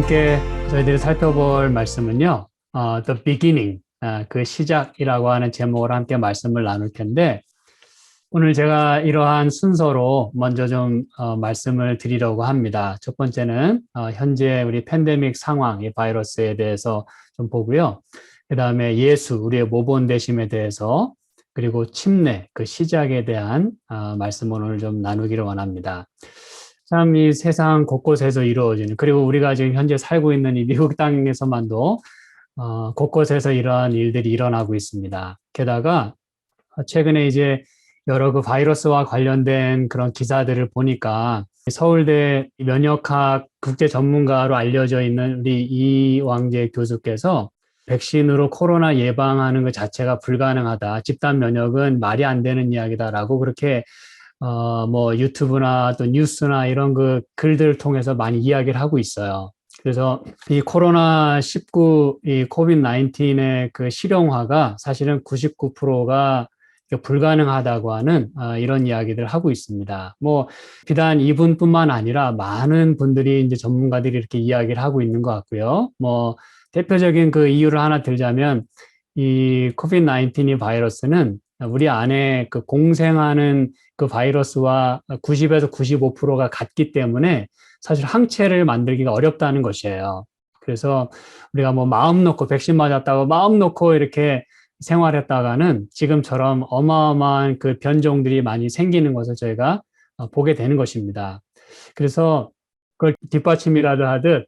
함께 저희들이 살펴볼 말씀은요, The Beginning, 그 시작이라고 하는 제목으로 함께 말씀을 나눌 텐데, 오늘 제가 이러한 순서로 먼저 좀 말씀을 드리려고 합니다. 첫 번째는 현재 우리 팬데믹 상황, 이 바이러스에 대해서 좀 보고요. 그 다음에 예수, 우리의 모본 되심에 대해서, 그리고 침례, 그 시작에 대한 말씀을 오늘 좀 나누기를 원합니다. 참 이 세상 곳곳에서 이루어지는, 그리고 우리가 지금 현재 살고 있는 이 미국 땅에서만도 곳곳에서 이러한 일들이 일어나고 있습니다. 게다가 최근에 이제 여러 그 바이러스와 관련된 그런 기사들을 보니까 서울대 면역학 국제 전문가로 알려져 있는 우리 이왕재 교수께서 백신으로 코로나 예방하는 것 자체가 불가능하다. 집단 면역은 말이 안 되는 이야기다라고 그렇게 뭐 유튜브나 또 뉴스나 이런 그 글들을 통해서 많이 이야기를 하고 있어요. 그래서 이 코로나19, 이 코비드-19의 그 실용화가 사실은 99%가 불가능하다고 하는 이런 이야기들을 하고 있습니다. 뭐 비단 이분뿐만 아니라 많은 분들이 이제 전문가들이 이렇게 이야기를 하고 있는 것 같고요. 뭐 대표적인 그 이유를 하나 들자면 이 코비드-19 바이러스는 우리 안에 그 공생하는 그 바이러스와 90에서 95%가 같기 때문에 사실 항체를 만들기가 어렵다는 것이에요. 그래서 우리가 뭐 마음 놓고 백신 맞았다고 마음 놓고 이렇게 생활했다가는 지금처럼 어마어마한 그 변종들이 많이 생기는 것을 저희가 보게 되는 것입니다. 그래서 그걸 뒷받침이라도 하듯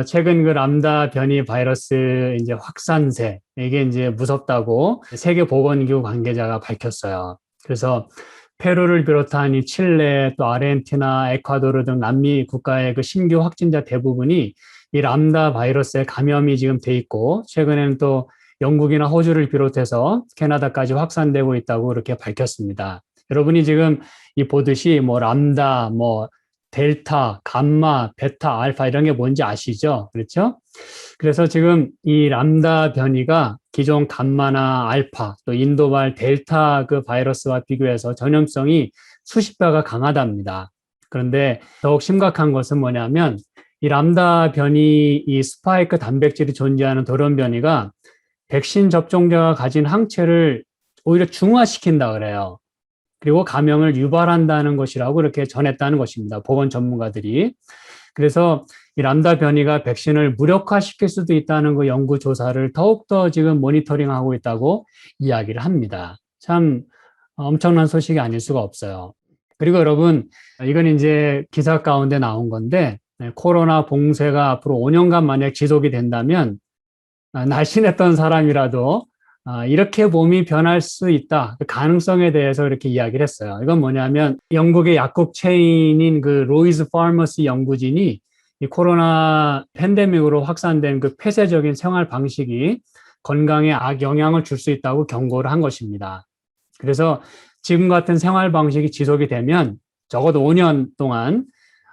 최근 그 람다 변이 바이러스 이제 확산세, 이게 이제 무섭다고 세계보건기구 관계자가 밝혔어요. 그래서 페루를 비롯한 이 칠레, 또 아르헨티나, 에콰도르 등 남미 국가의 그 신규 확진자 대부분이 이 람다 바이러스에 감염이 지금 돼 있고, 최근에는 또 영국이나 호주를 비롯해서 캐나다까지 확산되고 있다고 그렇게 밝혔습니다. 여러분이 지금 이 보듯이 뭐 람다, 뭐 델타, 감마, 베타, 알파 이런 게 뭔지 아시죠? 그렇죠? 그래서 지금 이 람다 변이가 기존 감마나 알파, 또 인도발 델타 그 바이러스와 비교해서 전염성이 수십 배가 강하답니다. 그런데 더욱 심각한 것은 뭐냐면 이 람다 변이, 이 스파이크 단백질이 존재하는 돌연 변이가 백신 접종자가 가진 항체를 오히려 중화시킨다 그래요. 그리고 감염을 유발한다는 것이라고 이렇게 전했다는 것입니다. 보건 전문가들이. 그래서 이 람다 변이가 백신을 무력화시킬 수도 있다는 그 연구 조사를 더욱더 지금 모니터링하고 있다고 이야기를 합니다. 참 엄청난 소식이 아닐 수가 없어요. 그리고 여러분, 이건 이제 기사 가운데 나온 건데, 코로나 봉쇄가 앞으로 5년간 만약 지속이 된다면 날씬했던 사람이라도 이렇게 몸이 변할 수 있다. 그 가능성에 대해서 이렇게 이야기를 했어요. 이건 뭐냐면 영국의 약국 체인인 그 로이즈 파머시 연구진이 이 코로나 팬데믹으로 확산된 그 폐쇄적인 생활 방식이 건강에 악영향을 줄 수 있다고 경고를 한 것입니다. 그래서 지금 같은 생활 방식이 지속이 되면 적어도 5년 동안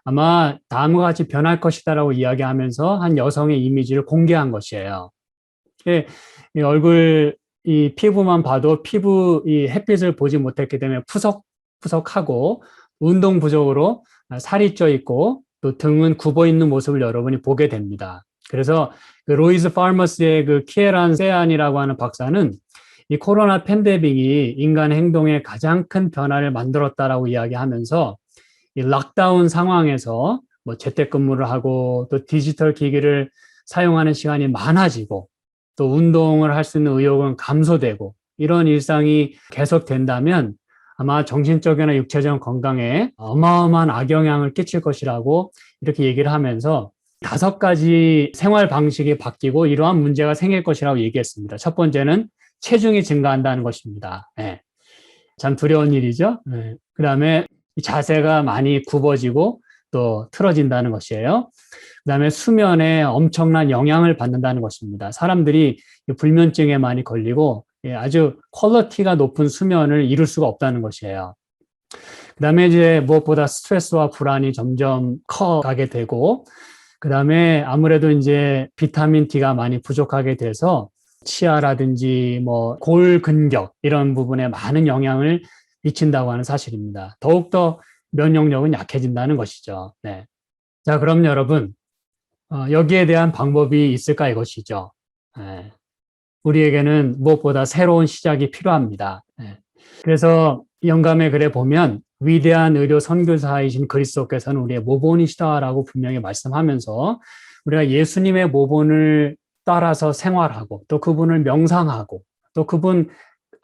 아마 다음과 같이 변할 것이다라고 이야기하면서 한 여성의 이미지를 공개한 것이에요. 이 얼굴, 이 피부만 봐도 피부 이 햇빛을 보지 못했기 때문에 푸석푸석하고 운동 부족으로 살이 쪄 있고 또 등은 굽어 있는 모습을 여러분이 보게 됩니다. 그래서 그 로이즈 파머스의 그 키에란 세안이라고 하는 박사는 이 코로나 팬데믹이 인간 행동에 가장 큰 변화를 만들었다라고 이야기하면서 이 락다운 상황에서 뭐 재택근무를 하고 또 디지털 기기를 사용하는 시간이 많아지고 또 운동을 할 수 있는 의욕은 감소되고 이런 일상이 계속된다면 아마 정신적이나 육체적 건강에 어마어마한 악영향을 끼칠 것이라고 이렇게 얘기를 하면서 5가지 생활 방식이 바뀌고 이러한 문제가 생길 것이라고 얘기했습니다. 첫 번째는 체중이 증가한다는 것입니다. 네. 참 두려운 일이죠. 네. 그 다음에 자세가 많이 굽어지고 또 틀어진다는 것이에요. 그다음에 수면에 엄청난 영향을 받는다는 것입니다. 사람들이 불면증에 많이 걸리고 아주 퀄리티가 높은 수면을 이룰 수가 없다는 것이에요. 그다음에 이제 무엇보다 스트레스와 불안이 점점 커가게 되고, 그다음에 아무래도 이제 비타민 D가 많이 부족하게 돼서 치아라든지 뭐 골근격 이런 부분에 많은 영향을 미친다고 하는 사실입니다. 더욱더 면역력은 약해진다는 것이죠. 네. 자, 그럼 여러분, 여기에 대한 방법이 있을까 이것이죠. 예. 우리에게는 무엇보다 새로운 시작이 필요합니다. 예. 그래서 영감의 글에 보면 위대한 의료 선교사이신 그리스도께서는 우리의 모본이시다라고 분명히 말씀하면서 우리가 예수님의 모본을 따라서 생활하고 또 그분을 명상하고 또 그분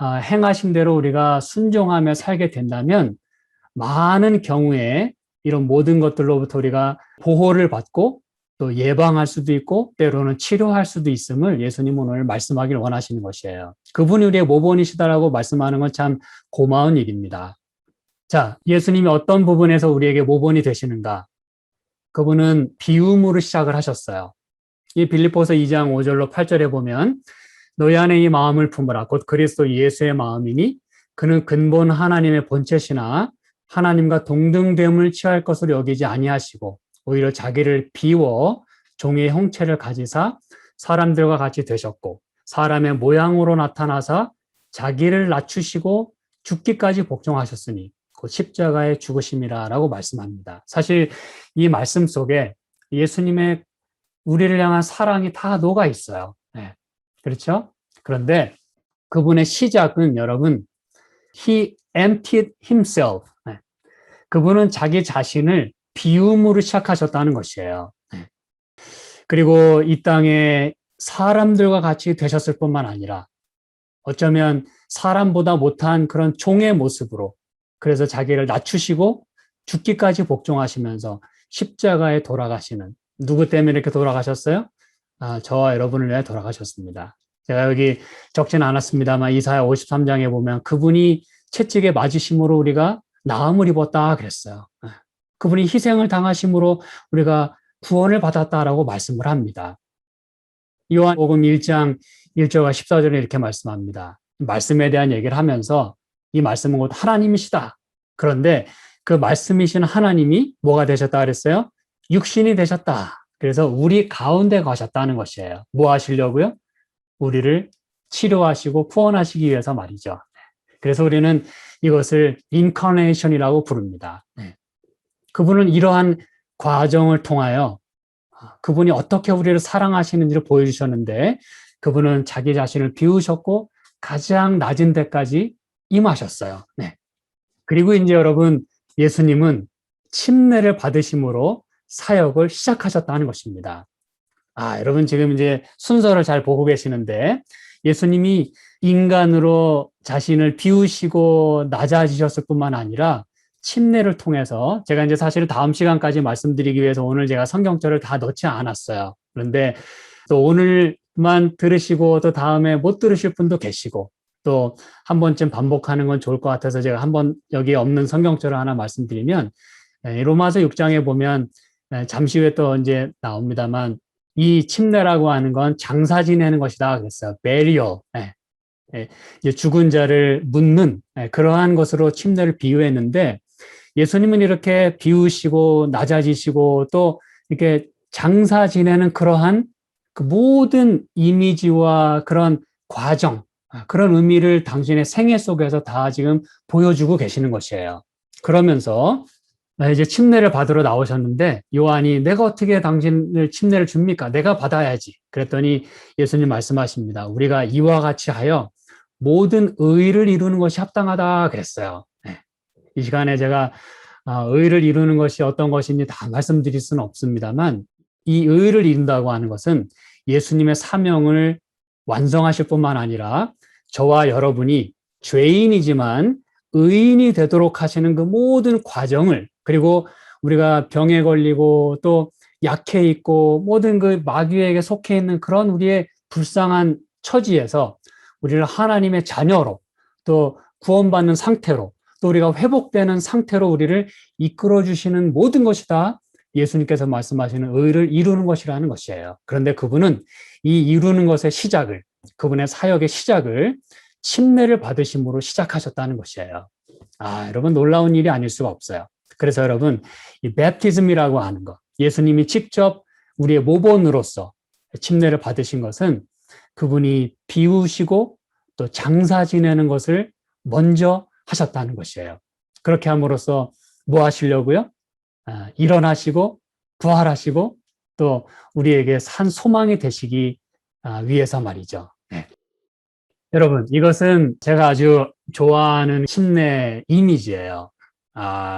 행하신 대로 우리가 순종하며 살게 된다면 많은 경우에 이런 모든 것들로부터 우리가 보호를 받고 또 예방할 수도 있고 때로는 치료할 수도 있음을 예수님 오늘 말씀하기를 원하시는 것이에요. 그분이 우리의 모본이시다라고 말씀하는 건 참 고마운 일입니다. 자, 예수님이 어떤 부분에서 우리에게 모본이 되시는가? 그분은 비움으로 시작을 하셨어요. 이 빌립보서 2장 5절로 8절에 보면 너희 안에 이 마음을 품으라 곧 그리스도 예수의 마음이니 그는 근본 하나님의 본체시나 하나님과 동등됨을 취할 것으로 여기지 아니하시고 오히려 자기를 비워 종의 형체를 가지사 사람들과 같이 되셨고 사람의 모양으로 나타나사 자기를 낮추시고 죽기까지 복종하셨으니 곧 십자가의 죽으심이라라고 말씀합니다. 사실 이 말씀 속에 예수님의 우리를 향한 사랑이 다 녹아 있어요. 네. 그렇죠? 그런데 그분의 시작은 여러분, He emptied himself. 네. 그분은 자기 자신을 비움으로 시작하셨다는 것이에요. 네. 그리고 이 땅에 사람들과 같이 되셨을 뿐만 아니라 어쩌면 사람보다 못한 그런 종의 모습으로 그래서 자기를 낮추시고 죽기까지 복종하시면서 십자가에 돌아가시는 누구 때문에 이렇게 돌아가셨어요? 저와 여러분을 위해 돌아가셨습니다. 제가 여기 적지는 않았습니다만 이사야 53장에 보면 그분이 채찍에 맞으심으로 우리가 나음을 입었다 그랬어요. 그분이 희생을 당하심으로 우리가 구원을 받았다라고 말씀을 합니다. 요한복음 1장 1절과 14절에 이렇게 말씀합니다. 말씀에 대한 얘기를 하면서 이 말씀은 곧 하나님이시다. 그런데 그 말씀이신 하나님이 뭐가 되셨다 그랬어요? 육신이 되셨다. 그래서 우리 가운데 가셨다는 것이에요. 뭐 하시려고요? 우리를 치료하시고 구원하시기 위해서 말이죠. 그래서 우리는 이것을 인카네이션이라고 부릅니다. 그분은 이러한 과정을 통하여 그분이 어떻게 우리를 사랑하시는지를 보여주셨는데 그분은 자기 자신을 비우셨고 가장 낮은 데까지 임하셨어요. 네. 그리고 이제 여러분 예수님은 침례를 받으심으로 사역을 시작하셨다는 것입니다. 여러분 지금 이제 순서를 잘 보고 계시는데 예수님이 인간으로 자신을 비우시고 낮아지셨을 뿐만 아니라 침례를 통해서 제가 이제 사실 다음 시간까지 말씀드리기 위해서 오늘 제가 성경절을 다 넣지 않았어요. 그런데 또 오늘만 들으시고 또 다음에 못 들으실 분도 계시고 또 한 번쯤 반복하는 건 좋을 것 같아서 제가 한번 여기 없는 성경절을 하나 말씀드리면 로마서 6장에 보면 잠시 후에 또 이제 나옵니다만 이 침례라고 하는 건 장사 지내는 것이다 그랬어요. burial. 이제 죽은 자를 묻는 그러한 것으로 침례를 비유했는데 예수님은 이렇게 비우시고 낮아지시고 또 이렇게 장사 지내는 그러한 그 모든 이미지와 그런 과정, 그런 의미를 당신의 생애 속에서 다 지금 보여주고 계시는 것이에요. 그러면서 이제 침례를 받으러 나오셨는데 요한이 내가 어떻게 당신을 침례를 줍니까? 내가 받아야지. 그랬더니 예수님 말씀하십니다. 우리가 이와 같이 하여 모든 의를 이루는 것이 합당하다 그랬어요. 이 시간에 제가 의를 이루는 것이 어떤 것인지 다 말씀드릴 수는 없습니다만 이 의를 이룬다고 하는 것은 예수님의 사명을 완성하실 뿐만 아니라 저와 여러분이 죄인이지만 의인이 되도록 하시는 그 모든 과정을 그리고 우리가 병에 걸리고 또 약해 있고 모든 그 마귀에게 속해 있는 그런 우리의 불쌍한 처지에서 우리를 하나님의 자녀로 또 구원받는 상태로 또 우리가 회복되는 상태로 우리를 이끌어 주시는 모든 것이 다 예수님께서 말씀하시는 의를 이루는 것이라는 것이에요. 그런데 그분은 이 이루는 것의 시작을 그분의 사역의 시작을 침례를 받으심으로 시작하셨다는 것이에요. 여러분 놀라운 일이 아닐 수가 없어요. 그래서 여러분 이 베프티즘이라고 하는 것 예수님이 직접 우리의 모본으로서 침례를 받으신 것은 그분이 비우시고 또 장사 지내는 것을 먼저 하셨다는 것이에요. 그렇게 함으로써 뭐 하시려고요? 일어나시고 부활하시고 또 우리에게 산 소망이 되시기 위해서 말이죠. 네. 여러분, 이것은 제가 아주 좋아하는 침례 이미지예요.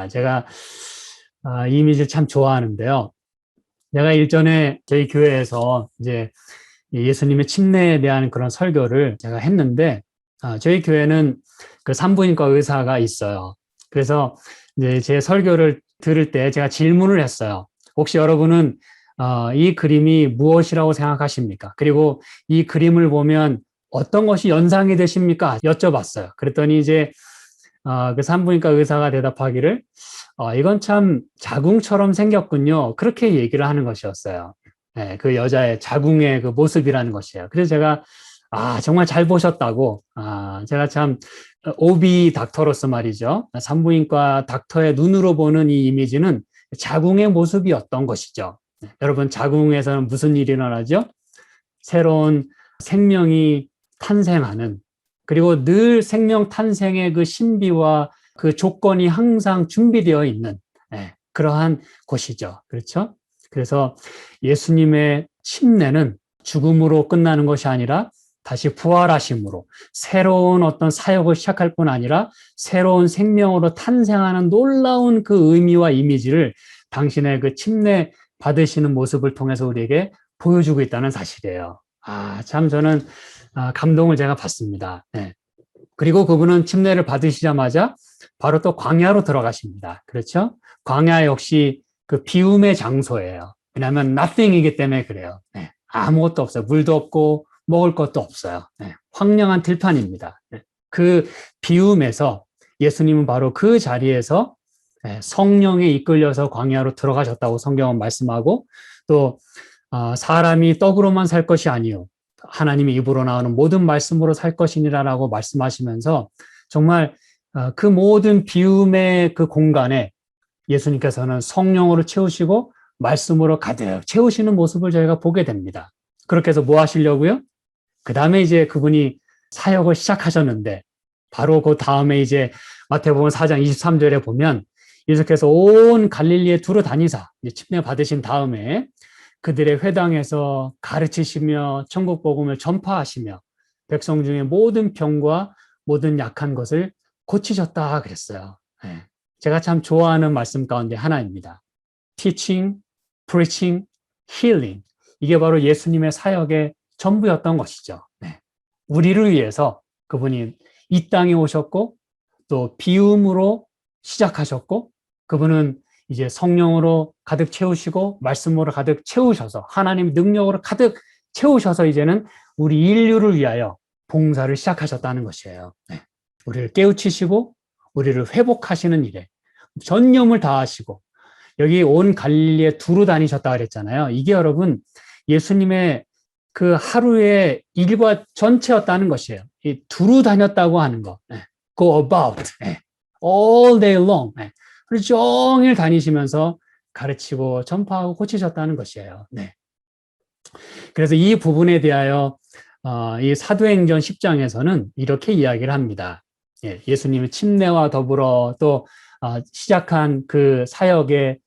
제가 이 이미지를 참 좋아하는데요. 내가 일전에 저희 교회에서 이제 예수님의 침례에 대한 그런 설교를 제가 했는데, 저희 교회는 그 산부인과 의사가 있어요. 그래서 이제 제 설교를 들을 때 제가 질문을 했어요. 혹시 여러분은 이 그림이 무엇이라고 생각하십니까? 그리고 이 그림을 보면 어떤 것이 연상이 되십니까? 여쭤봤어요. 그랬더니 이제 그 산부인과 의사가 대답하기를 이건 참 자궁처럼 생겼군요. 그렇게 얘기를 하는 것이었어요. 네, 그 여자의 자궁의 그 모습이라는 것이에요. 그래서 제가 정말 잘 보셨다고. 제가 참 OB 닥터로서 말이죠. 산부인과 닥터의 눈으로 보는 이 이미지는 자궁의 모습이었던 것이죠. 네, 여러분, 자궁에서는 무슨 일이 일어나죠? 새로운 생명이 탄생하는, 그리고 늘 생명 탄생의 그 신비와 그 조건이 항상 준비되어 있는 그러한 곳이죠. 그렇죠? 그래서 예수님의 침례는 죽음으로 끝나는 것이 아니라 다시 부활하심으로 새로운 어떤 사역을 시작할 뿐 아니라 새로운 생명으로 탄생하는 놀라운 그 의미와 이미지를 당신의 그 침례 받으시는 모습을 통해서 우리에게 보여주고 있다는 사실이에요. 참 저는 감동을 제가 받습니다. 네. 그리고 그분은 침례를 받으시자마자 바로 또 광야로 들어가십니다. 그렇죠? 광야 역시 그 비움의 장소예요. 왜냐하면 nothing이기 때문에 그래요. 네. 아무것도 없어요. 물도 없고 먹을 것도 없어요. 네. 황량한 들판입니다. 네. 그 비움에서 예수님은 바로 그 자리에서 성령에 이끌려서 광야로 들어가셨다고 성경은 말씀하고, 또 사람이 떡으로만 살 것이 아니요 하나님의 입으로 나오는 모든 말씀으로 살 것이니라라고 말씀하시면서 정말 그 모든 비움의 그 공간에 예수님께서는 성령으로 채우시고 말씀으로 가득 채우시는 모습을 저희가 보게 됩니다. 그렇게 해서 뭐 하시려고요? 그 다음에 이제 그분이 사역을 시작하셨는데, 바로 그 다음에 이제 마태복음 4장 23절에 보면 예수께서 온 갈릴리에 두루 다니사 침례 받으신 다음에 그들의 회당에서 가르치시며 천국 복음을 전파하시며 백성 중에 모든 병과 모든 약한 것을 고치셨다 그랬어요. 제가 참 좋아하는 말씀 가운데 하나입니다. Teaching, Preaching, Healing. 이게 바로 예수님의 사역의 전부였던 것이죠. 우리를 위해서 그분이 이 땅에 오셨고 또 비움으로 시작하셨고, 그분은 이제 성령으로 가득 채우시고 말씀으로 가득 채우셔서 하나님 능력으로 가득 채우셔서 이제는 우리 인류를 위하여 봉사를 시작하셨다는 것이에요. 우리를 깨우치시고 우리를 회복하시는 일에 전념을 다하시고 여기 온 갈릴리에 두루 다니셨다 그랬잖아요. 이게 여러분 예수님의 그 하루의 일과 전체였다는 것이에요. 이 두루 다녔다고 하는 거. Go about. All day long. 하루 종일 다니시면서 가르치고 전파하고 고치셨다는 것이에요. 그래서 이 부분에 대하여 이 사도행전 10장에서는 이렇게 이야기를 합니다. 예수님의 침례와 더불어 또 시작한 그 사역의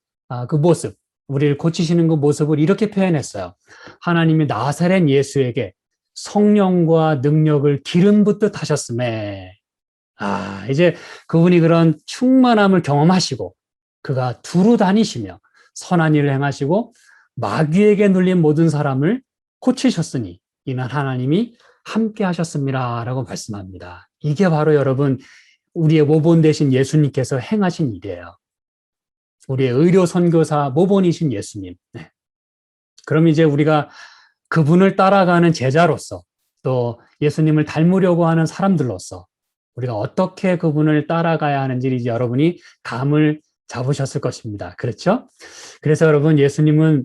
그 모습, 우리를 고치시는 그 모습을 이렇게 표현했어요. 하나님이 나사렛 예수에게 성령과 능력을 기름 붓듯 하셨음에, 이제 그분이 그런 충만함을 경험하시고 그가 두루 다니시며 선한 일을 행하시고 마귀에게 눌린 모든 사람을 고치셨으니 이는 하나님이 함께 하셨습니다 라고 말씀합니다. 이게 바로 여러분 우리의 모본 되신 예수님께서 행하신 일이에요. 우리의 의료 선교사 모본이신 예수님. 그럼 이제 우리가 그분을 따라가는 제자로서 또 예수님을 닮으려고 하는 사람들로서 우리가 어떻게 그분을 따라가야 하는지 이제 여러분이 감을 잡으셨을 것입니다. 그렇죠? 그래서 여러분 예수님은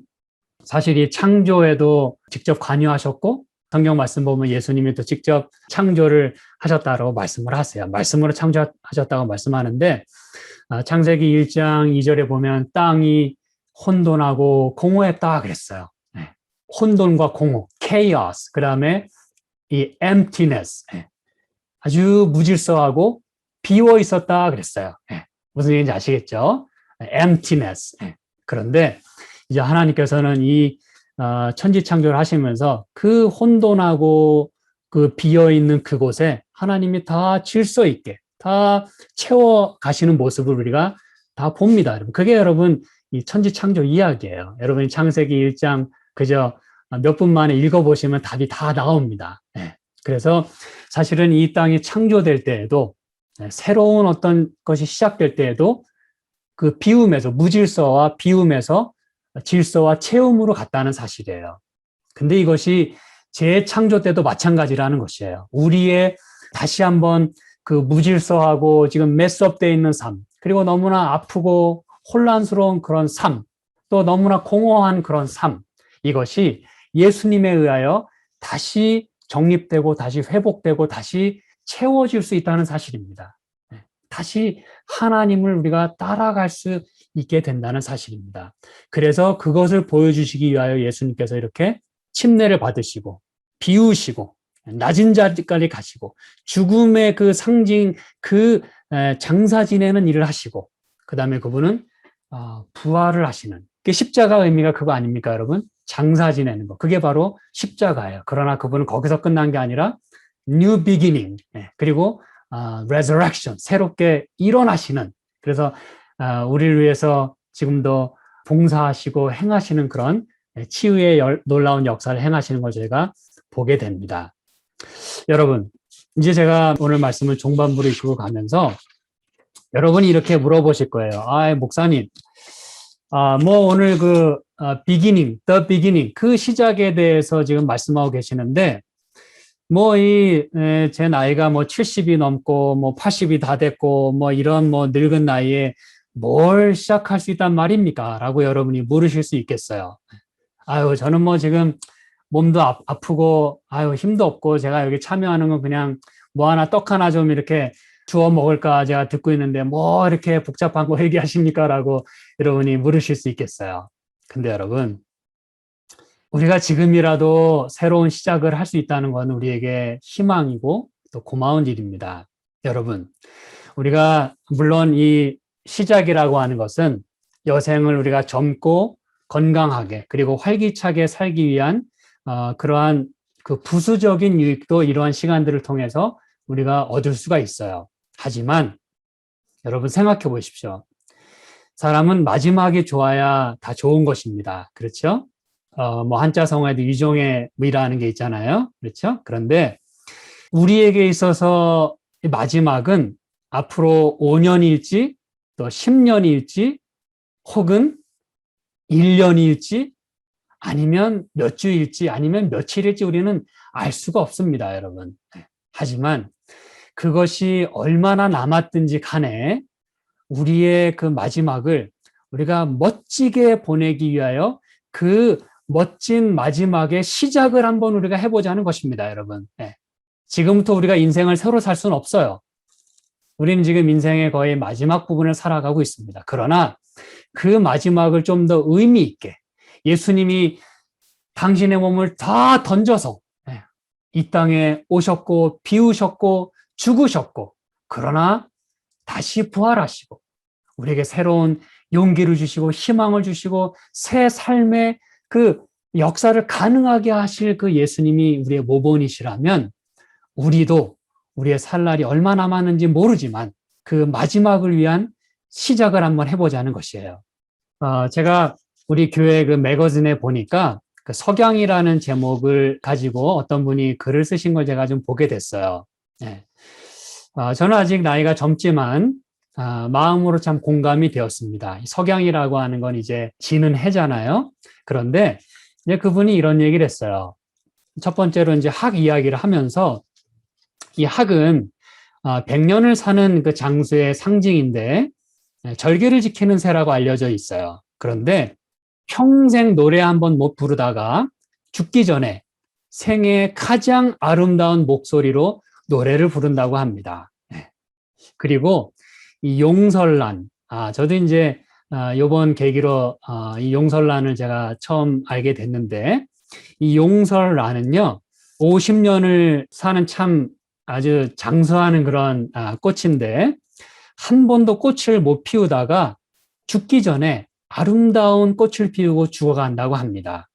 사실 이 창조에도 직접 관여하셨고 성경 말씀 보면 예수님이 또 직접 창조를 하셨다고 말씀을 하세요. 말씀으로 창조하셨다고 말씀하는데 창세기 1장 2절에 보면 땅이 혼돈하고 공허했다 그랬어요. 혼돈과 공허, chaos, 그 다음에 이 emptiness, 아주 무질서하고 비워 있었다 그랬어요. 무슨 얘기인지 아시겠죠? emptiness. 그런데 이제 하나님께서는 이 천지 창조를 하시면서 그 혼돈하고 그 비어있는 그곳에 하나님이 다 질서 있게 다 채워 가시는 모습을 우리가 다 봅니다. 여러분. 그게 여러분 이 천지 창조 이야기예요. 여러분이 창세기 1장 그저 몇 분 만에 읽어보시면 답이 다 나옵니다. 네. 그래서 사실은 이 땅이 창조될 때에도 새로운 어떤 것이 시작될 때에도 그 비움에서 무질서와 비움에서 질서와 채움으로 갔다는 사실이에요. 근데 이것이 재창조 때도 마찬가지라는 것이에요. 우리의 다시 한번 그 무질서하고 지금 메스업되어 있는 삶, 그리고 너무나 아프고 혼란스러운 그런 삶, 또 너무나 공허한 그런 삶, 이것이 예수님에 의하여 다시 정립되고 다시 회복되고 다시 채워질 수 있다는 사실입니다. 다시 하나님을 우리가 따라갈 수 있게 된다는 사실입니다. 그래서 그것을 보여주시기 위하여 예수님께서 이렇게 침례를 받으시고 비우시고 낮은 자리까지 가시고 죽음의 그 상징 그 장사 지내는 일을 하시고 그 다음에 그분은 부활을 하시는 십자가 의미가 그거 아닙니까 여러분? 장사 지내는 거 그게 바로 십자가예요. 그러나 그분은 거기서 끝난 게 아니라 new beginning 그리고 resurrection 새롭게 일어나시는 그래서 우리를 위해서 지금도 봉사하시고 행하시는 그런 치유의 놀라운 역사를 행하시는 걸 저희가 보게 됩니다. 여러분 이제 제가 오늘 말씀을 종반부로 이끌고 가면서 여러분이 이렇게 물어보실 거예요. 목사님 뭐 오늘 그 beginning, the beginning 그 시작에 대해서 지금 말씀하고 계시는데 뭐 제 나이가 뭐 70이 넘고 뭐 80이 다 됐고 뭐 이런 뭐 늙은 나이에 뭘 시작할 수 있단 말입니까? 라고 여러분이 물으실 수 있겠어요. 저는 뭐 지금 몸도 아프고 힘도 없고 제가 여기 참여하는 건 그냥 뭐 하나 떡 하나 좀 이렇게 주워 먹을까 제가 듣고 있는데 뭐 이렇게 복잡한 거 얘기하십니까? 라고 여러분이 물으실 수 있겠어요. 근데 여러분 우리가 지금이라도 새로운 시작을 할 수 있다는 건 우리에게 희망이고 또 고마운 일입니다. 여러분, 우리가 물론 이 시작이라고 하는 것은 여생을 우리가 젊고 건강하게 그리고 활기차게 살기 위한 그러한 그 부수적인 유익도 이러한 시간들을 통해서 우리가 얻을 수가 있어요. 하지만 여러분 생각해 보십시오. 사람은 마지막이 좋아야 다 좋은 것입니다. 그렇죠? 뭐 한자성어에도 유종의미라는 게 있잖아요. 그렇죠? 그런데 우리에게 있어서 마지막은 앞으로 5년일지 또 10년일지 혹은 1년일지 아니면 몇 주일지 아니면 며칠일지 우리는 알 수가 없습니다, 여러분. 하지만 그것이 얼마나 남았든지 간에 우리의 그 마지막을 우리가 멋지게 보내기 위하여 그 멋진 마지막의 시작을 한번 우리가 해보자는 것입니다, 여러분. 지금부터 우리가 인생을 새로 살 수는 없어요. 우리는 지금 인생의 거의 마지막 부분을 살아가고 있습니다. 그러나 그 마지막을 좀 더 의미 있게 예수님이 당신의 몸을 다 던져서 이 땅에 오셨고 비우셨고 죽으셨고 그러나 다시 부활하시고 우리에게 새로운 용기를 주시고 희망을 주시고 새 삶의 그 역사를 가능하게 하실 그 예수님이 우리의 모본이시라면 우리도 우리의 살 날이 얼마 남았는지 모르지만 그 마지막을 위한 시작을 한번 해보자는 것이에요. 제가 우리 교회 그 매거진에 보니까 그 석양이라는 제목을 가지고 어떤 분이 글을 쓰신 걸 제가 좀 보게 됐어요. 저는 아직 나이가 젊지만 마음으로 참 공감이 되었습니다. 석양이라고 하는 건 이제 지는 해잖아요. 그런데 이제 그분이 이런 얘기를 했어요. 첫 번째로 이제 학 이야기를 하면서 이 학은 100년을 사는 그 장수의 상징인데 절개를 지키는 새라고 알려져 있어요. 그런데 평생 노래 한번 못 부르다가 죽기 전에 생애의 가장 아름다운 목소리로 노래를 부른다고 합니다. 그리고 이 용설란, 저도 이제 이번 계기로 이 용설란을 제가 처음 알게 됐는데 이 용설란은요 50년을 사는 참 아주 장수하는 그런 꽃인데 한 번도 꽃을 못 피우다가 죽기 전에 아름다운 꽃을 피우고 죽어간다고 합니다.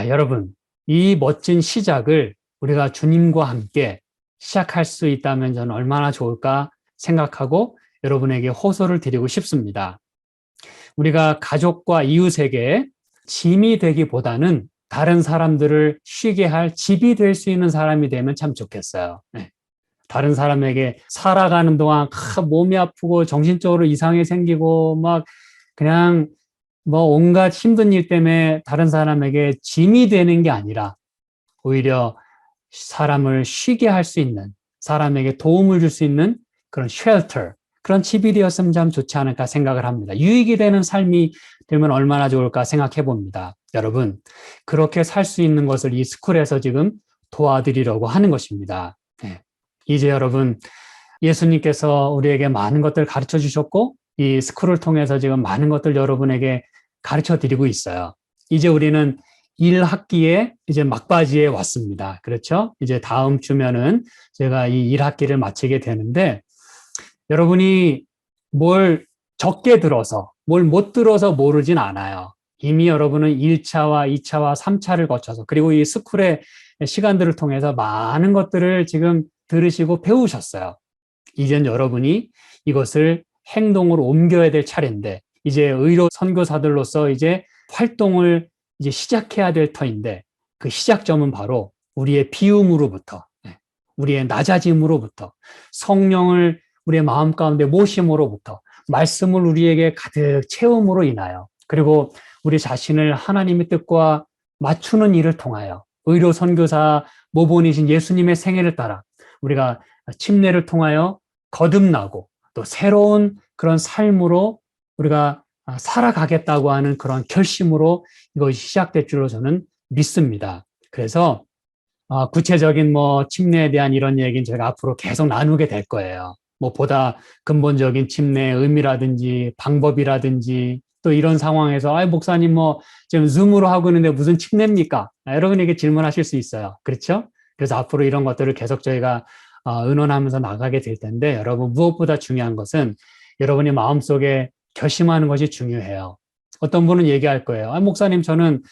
여러분, 이 멋진 시작을 우리가 주님과 함께 시작할 수 있다면 저는 얼마나 좋을까 생각하고 여러분에게 호소를 드리고 싶습니다. 우리가 가족과 이웃에게 짐이 되기보다는 다른 사람들을 쉬게 할 집이 될 수 있는 사람이 되면 참 좋겠어요. 네. 다른 사람에게 살아가는 동안 몸이 아프고 정신적으로 이상이 생기고 막 그냥 뭐 온갖 힘든 일 때문에 다른 사람에게 짐이 되는 게 아니라 오히려 사람을 쉬게 할 수 있는, 사람에게 도움을 줄 수 있는 그런 쉘터, 그런 집이 되었으면 참 좋지 않을까 생각을 합니다. 유익이 되는 삶이 되면 얼마나 좋을까 생각해 봅니다. 여러분, 그렇게 살 수 있는 것을 이 스쿨에서 지금 도와드리려고 하는 것입니다. 네. 이제 여러분, 예수님께서 우리에게 많은 것들 가르쳐 주셨고 이 스쿨을 통해서 지금 많은 것들 여러분에게 가르쳐 드리고 있어요. 이제 우리는 1학기에 이제 막바지에 왔습니다. 그렇죠? 이제 다음 주면은 제가 이 1학기를 마치게 되는데 여러분이 뭘 적게 들어서 뭘 못 들어서 모르진 않아요. 이미 여러분은 1차와 2차와 3차를 거쳐서 그리고 이 스쿨의 시간들을 통해서 많은 것들을 지금 들으시고 배우셨어요. 이젠 여러분이 이것을 행동으로 옮겨야 될 차례인데 이제 의료 선교사들로서 이제 활동을 이제 시작해야 될 터인데 그 시작점은 바로 우리의 비움으로부터 우리의 낮아짐으로부터 성령을 우리의 마음 가운데 모심으로부터 말씀을 우리에게 가득 채움으로 인하여 그리고 우리 자신을 하나님의 뜻과 맞추는 일을 통하여 의료 선교사 모본이신 예수님의 생애를 따라 우리가 침례를 통하여 거듭나고 또 새로운 그런 삶으로 우리가 살아가겠다고 하는 그런 결심으로 이것이 시작될 줄로 저는 믿습니다. 그래서 구체적인 뭐 침례에 대한 이런 얘기는 제가 앞으로 계속 나누게 될 거예요. 뭐 보다 근본적인 침례의 의미라든지 방법이라든지 또 이런 상황에서 목사님 뭐 지금 줌으로 하고 있는데 무슨 침례입니까? 여러분에게 질문하실 수 있어요. 그렇죠? 그래서 앞으로 이런 것들을 계속 저희가 의논하면서 나가게 될 텐데 여러분 무엇보다 중요한 것은 여러분이 마음속에 결심하는 것이 중요해요. 어떤 분은 얘기할 거예요. 목사님 저는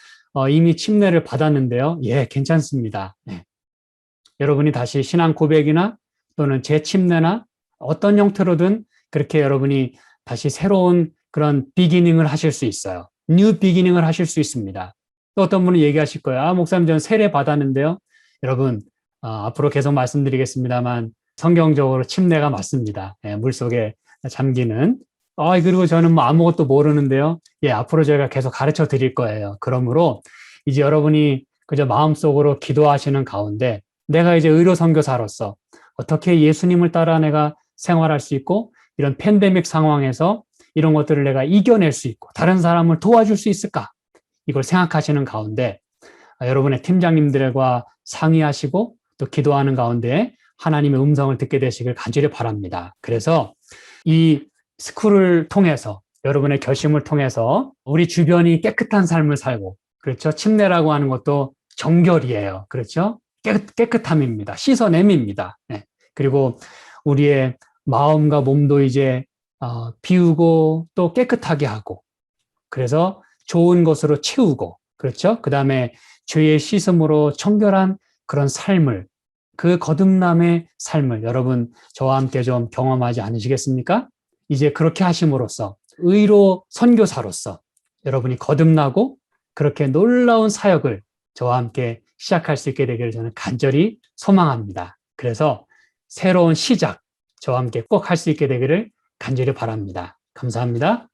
이미 침례를 받았는데요. 예, 괜찮습니다. 네. 여러분이 다시 신앙 고백이나 또는 재침례나 어떤 형태로든 그렇게 여러분이 다시 새로운 그런 비기닝을 하실 수 있어요. 뉴 비기닝을 하실 수 있습니다. 또 어떤 분은 얘기하실 거예요. 목사님 저는 세례 받았는데요. 여러분 앞으로 계속 말씀드리겠습니다만 성경적으로 침례가 맞습니다. 예, 물속에 잠기는 그리고 저는 뭐 아무것도 모르는데요. 예, 앞으로 저희가 계속 가르쳐 드릴 거예요. 그러므로 이제 여러분이 그저 마음속으로 기도하시는 가운데 내가 이제 의료 선교사로서 어떻게 예수님을 따라 내가 생활할 수 있고 이런 팬데믹 상황에서 이런 것들을 내가 이겨낼 수 있고 다른 사람을 도와줄 수 있을까? 이걸 생각하시는 가운데 여러분의 팀장님들과 상의하시고 또 기도하는 가운데 하나님의 음성을 듣게 되시길 간절히 바랍니다. 그래서 이 스쿨을 통해서 여러분의 결심을 통해서 우리 주변이 깨끗한 삶을 살고 그렇죠? 침례라고 하는 것도 정결이에요. 그렇죠? 깨끗함입니다. 씻어냄입니다. 네. 그리고 우리의 마음과 몸도 이제 비우고 또 깨끗하게 하고 그래서 좋은 것으로 채우고 그렇죠? 그 다음에 죄의 씻음으로 청결한 그런 삶을 그 거듭남의 삶을 여러분 저와 함께 좀 경험하지 않으시겠습니까? 이제 그렇게 하심으로써 의로 선교사로서 여러분이 거듭나고 그렇게 놀라운 사역을 저와 함께 시작할 수 있게 되기를 저는 간절히 소망합니다. 그래서 새로운 시작 저와 함께 꼭 할 수 있게 되기를 간절히 바랍니다. 감사합니다.